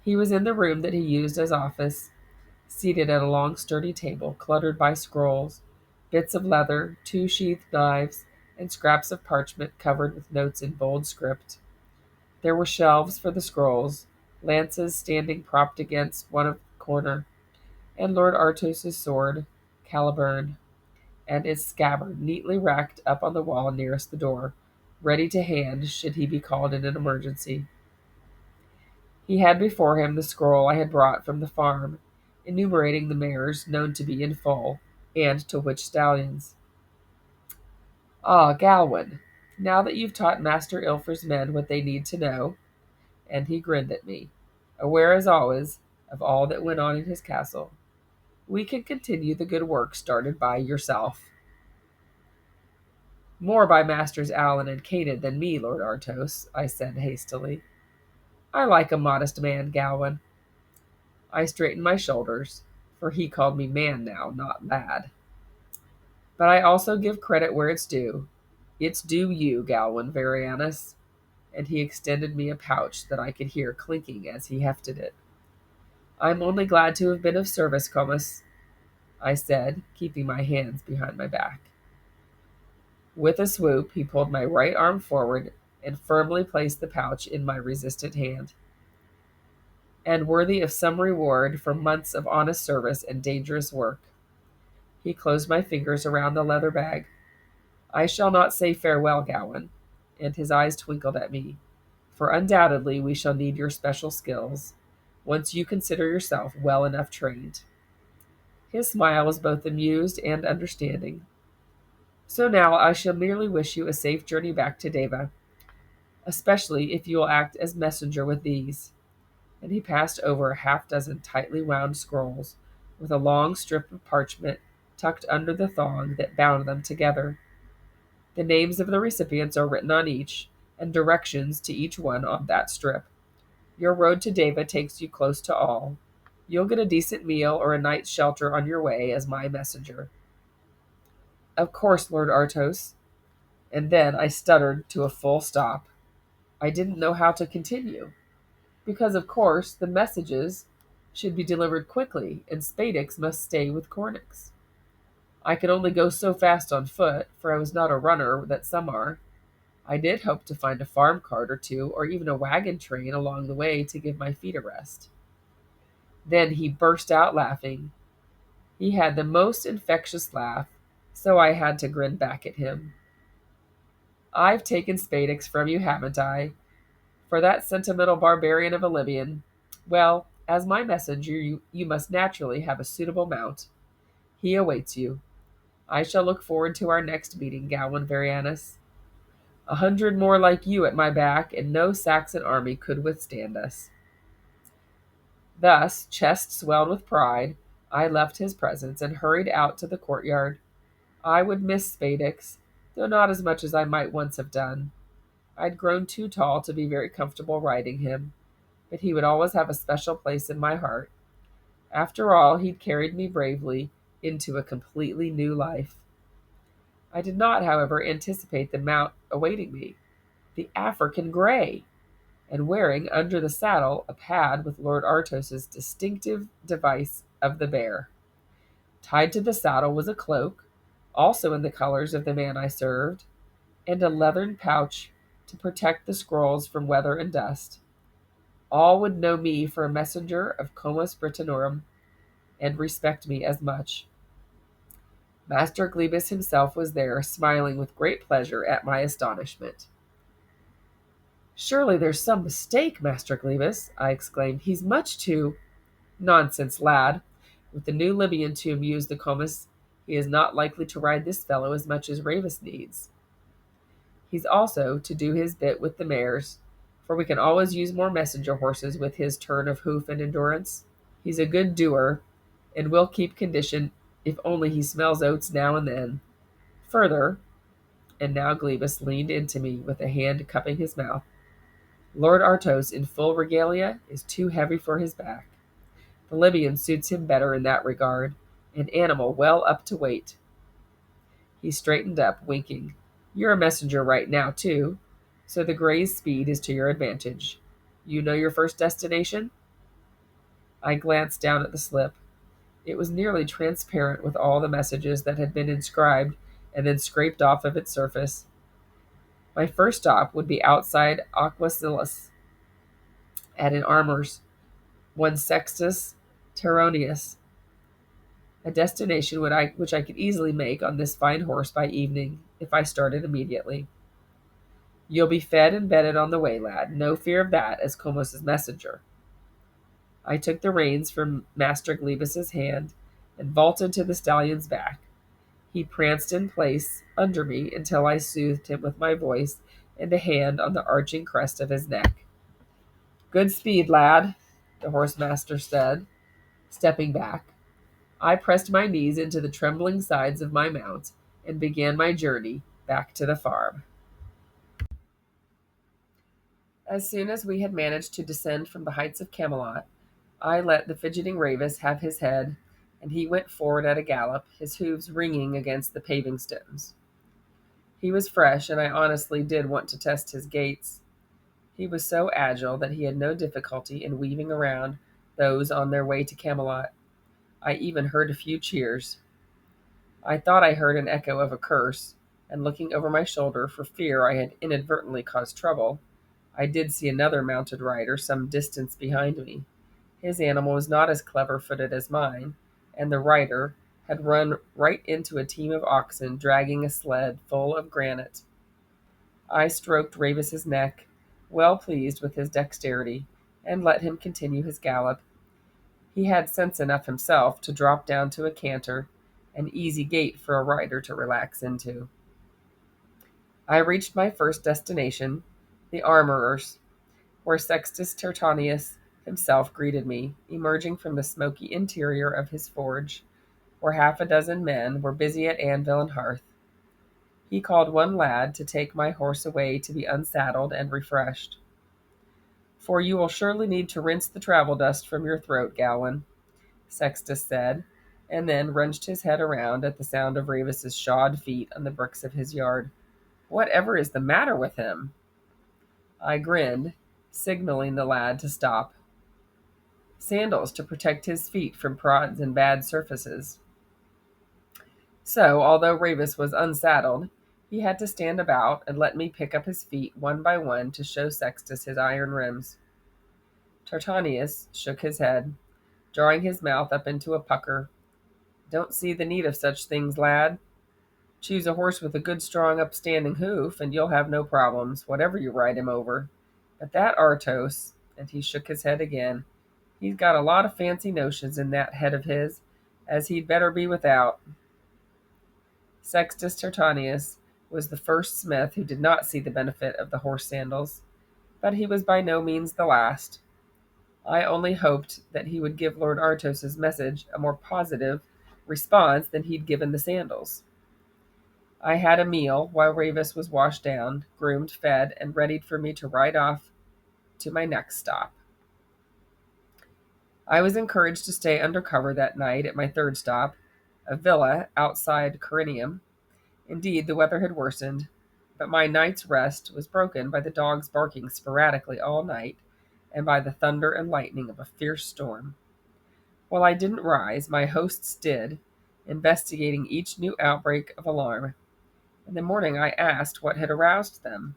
A: He was in the room that he used as office, seated at a long sturdy table cluttered by scrolls, bits of leather, 2 sheathed knives, and scraps of parchment covered with notes in bold script. There were shelves for the scrolls, lances standing propped against one corner, and Lord Artos's sword, Caliburn, and its scabbard neatly racked up on the wall nearest the door, ready to hand should he be called in an emergency. He had before him the scroll I had brought from the farm, enumerating the mares known to be in foal, and to which stallions. Ah, Galwin, now that you've taught Master Ilfer's men what they need to know, and he grinned at me, aware as always of all that went on in his castle, we can continue the good work started by yourself. More by Masters Allan and Canaan than me, Lord Artos, I said hastily. I like a modest man, Gawain. I straightened my shoulders, for he called me man now, not lad. But I also give credit where it's due. It's due you, Gawain Varianus. And he extended me a pouch that I could hear clinking as he hefted it. I'm only glad to have been of service, Comus, I said, keeping my hands behind my back. With a swoop, he pulled my right arm forward and firmly placed the pouch in my resistant hand. And worthy of some reward for months of honest service and dangerous work, he closed my fingers around the leather bag. I shall not say farewell, Gowan, and his eyes twinkled at me, for undoubtedly we shall need your special skills, once you consider yourself well enough trained. His smile was both amused and understanding. So now I shall merely wish you a safe journey back to Deva, especially if you will act as messenger with these. And he passed over a half-dozen tightly wound scrolls, with a long strip of parchment tucked under the thong that bound them together. The names of the recipients are written on each, and directions to each one on that strip. Your road to Deva takes you close to all. You'll get a decent meal or a night's shelter on your way as my messenger. Of course, Lord Artos. And then I stuttered to a full stop. I didn't know how to continue, because of course the messages should be delivered quickly, and Spadix must stay with Cornix. I could only go so fast on foot, for I was not a runner that some are. I did hope to find a farm cart or two, or even a wagon train along the way to give my feet a rest. Then he burst out laughing. He had the most infectious laugh, so I had to grin back at him. I've taken Spadix from you, haven't I? For that sentimental barbarian of a Libyan. Well, as my messenger, you must naturally have a suitable mount. He awaits you. I shall look forward to our next meeting, Gawain Varianus. 100 more like you at my back, and no Saxon army could withstand us. Thus, chest swelled with pride, I left his presence and hurried out to the courtyard. I would miss Spadix, though not as much as I might once have done. I'd grown too tall to be very comfortable riding him, but he would always have a special place in my heart. After all, he'd carried me bravely into a completely new life. I did not, however, anticipate the mount awaiting me, the African gray, and wearing under the saddle a pad with Lord Artos's distinctive device of the bear. Tied to the saddle was a cloak, also in the colors of the man I served, and a leathern pouch to protect the scrolls from weather and dust. All would know me for a messenger of Comus Britannorum, and respect me as much. Master Glebus himself was there, smiling with great pleasure at my astonishment. Surely there's some mistake, Master Glebus, I exclaimed. He's much too— Nonsense, lad. With the new Libyan to amuse the Comus, he is not likely to ride this fellow as much as Ravis needs. He's also to do his bit with the mares, for we can always use more messenger horses with his turn of hoof and endurance. He's a good doer, and will keep condition if only he smells oats now and then. Further, and now Glebus leaned into me with a hand cupping his mouth, Lord Artos in full regalia is too heavy for his back. The Libyan suits him better in that regard, an animal well up to weight. He straightened up, winking. You're a messenger right now, too, so the gray's speed is to your advantage. You know your first destination? I glanced down at the slip. It was nearly transparent with all the messages that had been inscribed and then scraped off of its surface. My first stop would be outside Aquasilis, at an armor's, one Sextus Teronius, a destination which I could easily make on this fine horse by evening, if I started immediately. You'll be fed and bedded on the way, lad. No fear of that, as Comos's messenger. I took the reins from Master Glebus's hand and vaulted to the stallion's back. He pranced in place under me until I soothed him with my voice and a hand on the arching crest of his neck. Good speed, lad, the horsemaster said, stepping back. I pressed my knees into the trembling sides of my mount and began my journey, back to the farm. As soon as we had managed to descend from the heights of Camelot, I let the fidgeting Ravis have his head, and he went forward at a gallop, his hoofs ringing against the paving stones. He was fresh, and I honestly did want to test his gaits. He was so agile that he had no difficulty in weaving around those on their way to Camelot. I even heard a few cheers. I thought I heard an echo of a curse, and looking over my shoulder for fear I had inadvertently caused trouble, I did see another mounted rider some distance behind me. His animal was not as clever-footed as mine, and the rider had run right into a team of oxen dragging a sled full of granite. I stroked Ravis's neck, well pleased with his dexterity, and let him continue his gallop. He had sense enough himself to drop down to a canter, an easy gait for a rider to relax into. I reached my first destination, the armorer's, where Sextus Tertonius himself greeted me, emerging from the smoky interior of his forge, where half a dozen men were busy at anvil and hearth. He called one lad to take my horse away to be unsaddled and refreshed. "For you will surely need to rinse the travel dust from your throat, Gowan," Sextus said, and then wrenched his head around at the sound of Ravis's shod feet on the bricks of his yard. "Whatever is the matter with him?" I grinned, signaling the lad to stop. "Sandals to protect his feet from prods and bad surfaces." So, although Ravis was unsaddled, he had to stand about and let me pick up his feet one by one to show Sextus his iron rims. Tertonius shook his head, drawing his mouth up into a pucker. "Don't see the need of such things, lad. Choose a horse with a good, strong, upstanding hoof, and you'll have no problems, whatever you ride him over. But that Artos," and he shook his head again, "he's got a lot of fancy notions in that head of his, as he'd better be without." Sextus Tertonius was the first smith who did not see the benefit of the horse sandals, but he was by no means the last. I only hoped that he would give Lord Artos's message a more positive response than he'd given the sandals. I had a meal while Ravis was washed down, groomed, fed, and readied for me to ride off to my next stop. I was encouraged to stay under cover that night at my third stop, a villa outside Corinium. Indeed, the weather had worsened, but my night's rest was broken by the dogs barking sporadically all night and by the thunder and lightning of a fierce storm. While I didn't rise, my hosts did, investigating each new outbreak of alarm. In the morning, I asked what had aroused them.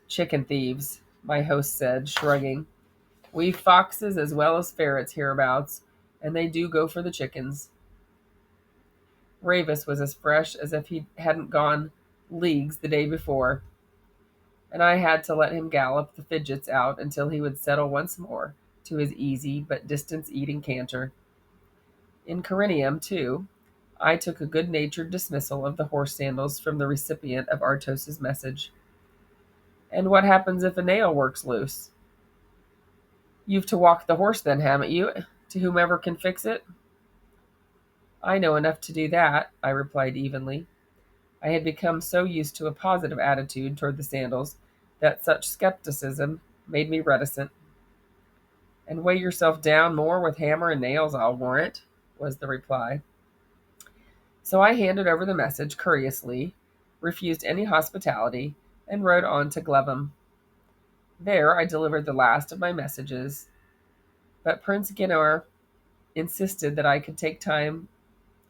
A: "Chicken thieves," my host said, shrugging. "We've foxes as well as ferrets hereabouts, and they do go for the chickens." Ravis was as fresh as if he hadn't gone leagues the day before, and I had to let him gallop the fidgets out until he would settle once more to his easy but distance-eating canter. In Corinium, too, I took a good-natured dismissal of the horse sandals from the recipient of Artos's message. "And what happens if a nail works loose?" "You've to walk the horse then, haven't you, to whomever can fix it?" "I know enough to do that," I replied evenly. I had become so used to a positive attitude toward the sandals that such skepticism made me reticent. "And weigh yourself down more with hammer and nails, I'll warrant," was the reply. So I handed over the message courteously, refused any hospitality, and rode on to Glevum. There I delivered the last of my messages, but Prince Ginor insisted that I could take time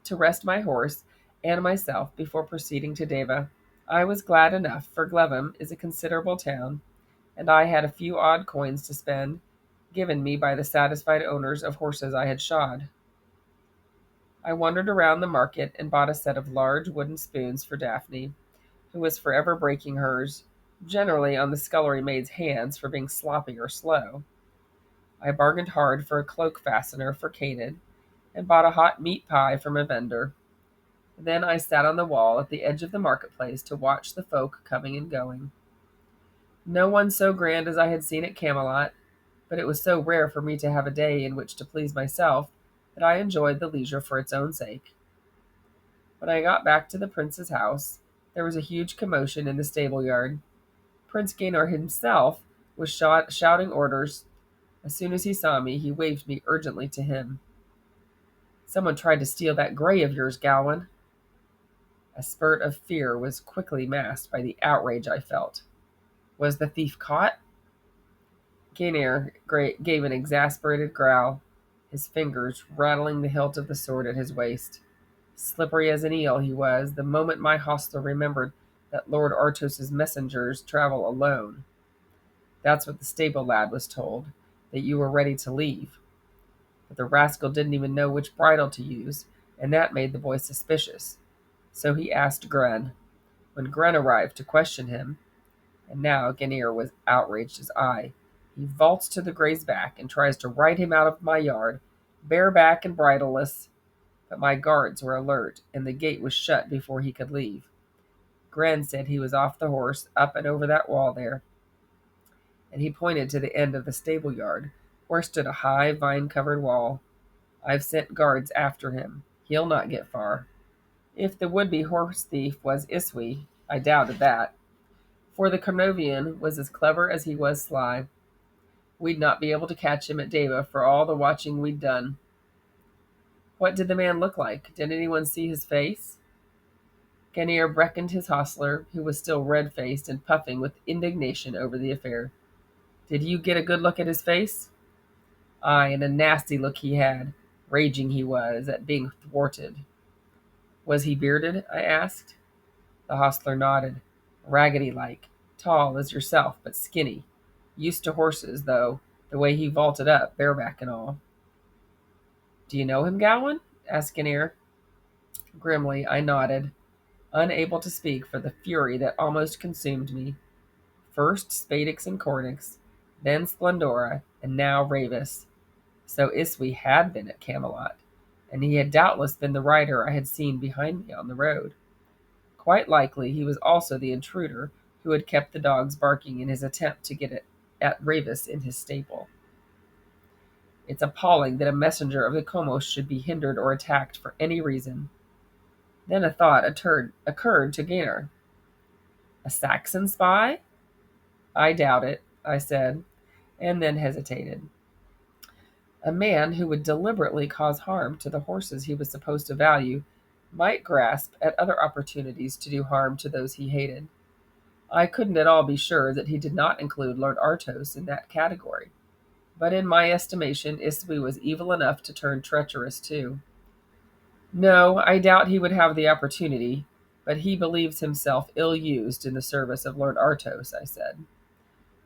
A: to rest my horse and myself before proceeding to Deva. I was glad enough, for Glevum is a considerable town, and I had a few odd coins to spend, given me by the satisfied owners of horses I had shod. I wandered around the market and bought a set of large wooden spoons for Daphne, who was forever breaking hers, generally on the scullery maid's hands for being sloppy or slow. I bargained hard for a cloak fastener for Canaan, and bought a hot meat pie from a vendor. Then I sat on the wall at the edge of the marketplace to watch the folk coming and going. No one so grand as I had seen at Camelot, but it was so rare for me to have a day in which to please myself that I enjoyed the leisure for its own sake. When I got back to the prince's house, There was a huge commotion in the stable yard. Prince Gaynor himself was shouting orders. As soon as he saw me, he waved me urgently to him. "Someone tried to steal that gray of yours, Gowan." A spurt of fear was quickly masked by the outrage I felt. Was the thief caught? Gaynor gave an exasperated growl, his fingers rattling the hilt of the sword at his waist. Slippery as an eel he was, the moment my hostler remembered that Lord Artos's messengers travel alone. That's what the stable lad was told, that you were ready to leave. But the rascal didn't even know which bridle to use, and that made the boy suspicious. So he asked Gren. When Gren arrived to question him, and now Gaynor was outraged as I, he vaults to the gray's back and tries to ride him out of my yard, bareback and bridleless. But my guards were alert, and the gate was shut before he could leave. Gren said he was off the horse, up and over that wall there, and he pointed to the end of the stable yard, where stood a high, vine-covered wall. I've sent guards after him. He'll not get far. If the would-be horse thief was Iswi, I doubted that, for the Carnovian was as clever as he was sly. We'd not be able to catch him at Deva for all the watching we'd done. What did the man look like? Did anyone see his face? Gaynor beckoned his hostler, who was still red-faced and puffing with indignation over the affair. Did you get a good look at his face? Aye, and a nasty look he had. Raging he was at being thwarted. Was he bearded? I asked. The hostler nodded. Raggedy-like, tall as yourself, but skinny. Used to horses, though, the way he vaulted up, bareback and all. Do you know him, Gowan? Asked Gaynor. Grimly, I nodded, unable to speak for the fury that almost consumed me. First Spadix and Cornix, then Splendora, and now Ravis. So Iswi had been at Camelot, and he had doubtless been the rider I had seen behind me on the road. Quite likely he was also the intruder who had kept the dogs barking in his attempt to get at Ravis in his stable. It's appalling that a messenger of the Comos should be hindered or attacked for any reason. Then a thought occurred to Gaynor. A Saxon spy? I doubt it, I said, and then hesitated. A man who would deliberately cause harm to the horses he was supposed to value might grasp at other opportunities to do harm to those he hated. I couldn't at all be sure that he did not include Lord Artos in that category, but in my estimation Iswi was evil enough to turn treacherous too. No, I doubt he would have the opportunity, but he believes himself ill-used in the service of Lord Artos, I said.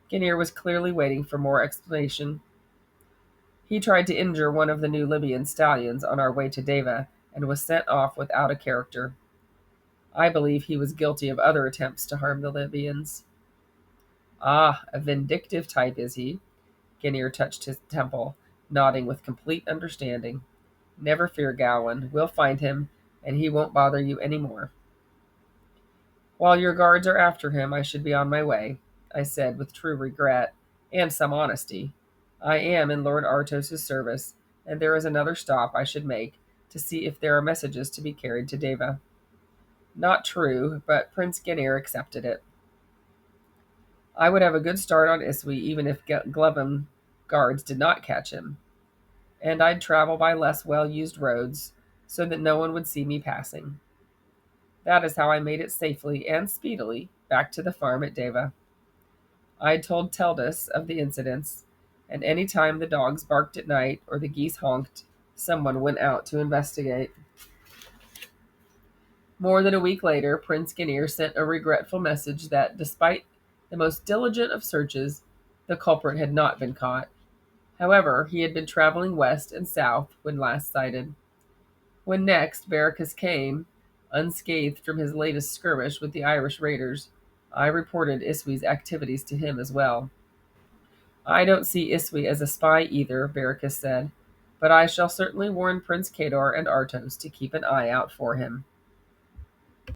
A: Gaynor was clearly waiting for more explanation. He tried to injure one of the new Libyan stallions on our way to Deva, and was sent off without a character. I believe he was guilty of other attempts to harm the Libyans. Ah, a vindictive type, is he? Gaynor touched his temple, nodding with complete understanding. Never fear, Gowan. We'll find him, and he won't bother you any more. While your guards are after him, I should be on my way, I said with true regret, and some honesty. I am in Lord Artos's service, and there is another stop I should make to see if there are messages to be carried to Deva. Not true, but Prince Gaynor accepted it. I would have a good start on Iswi even if Glevum guards did not catch him, and I'd travel by less well-used roads so that no one would see me passing. That is how I made it safely and speedily back to the farm at Deva. I had told Teldus of the incidents, and any time the dogs barked at night or the geese honked, someone went out to investigate. More than a week later, Prince Gaynor sent a regretful message that, despite the most diligent of searches, the culprit had not been caught. However, he had been traveling west and south when last sighted. When next Veracruz came, unscathed from his latest skirmish with the Irish raiders, I reported Iswi's activities to him as well. I don't see Iswi as a spy either, Veracruz said, but I shall certainly warn Prince Kador and Artos to keep an eye out for him.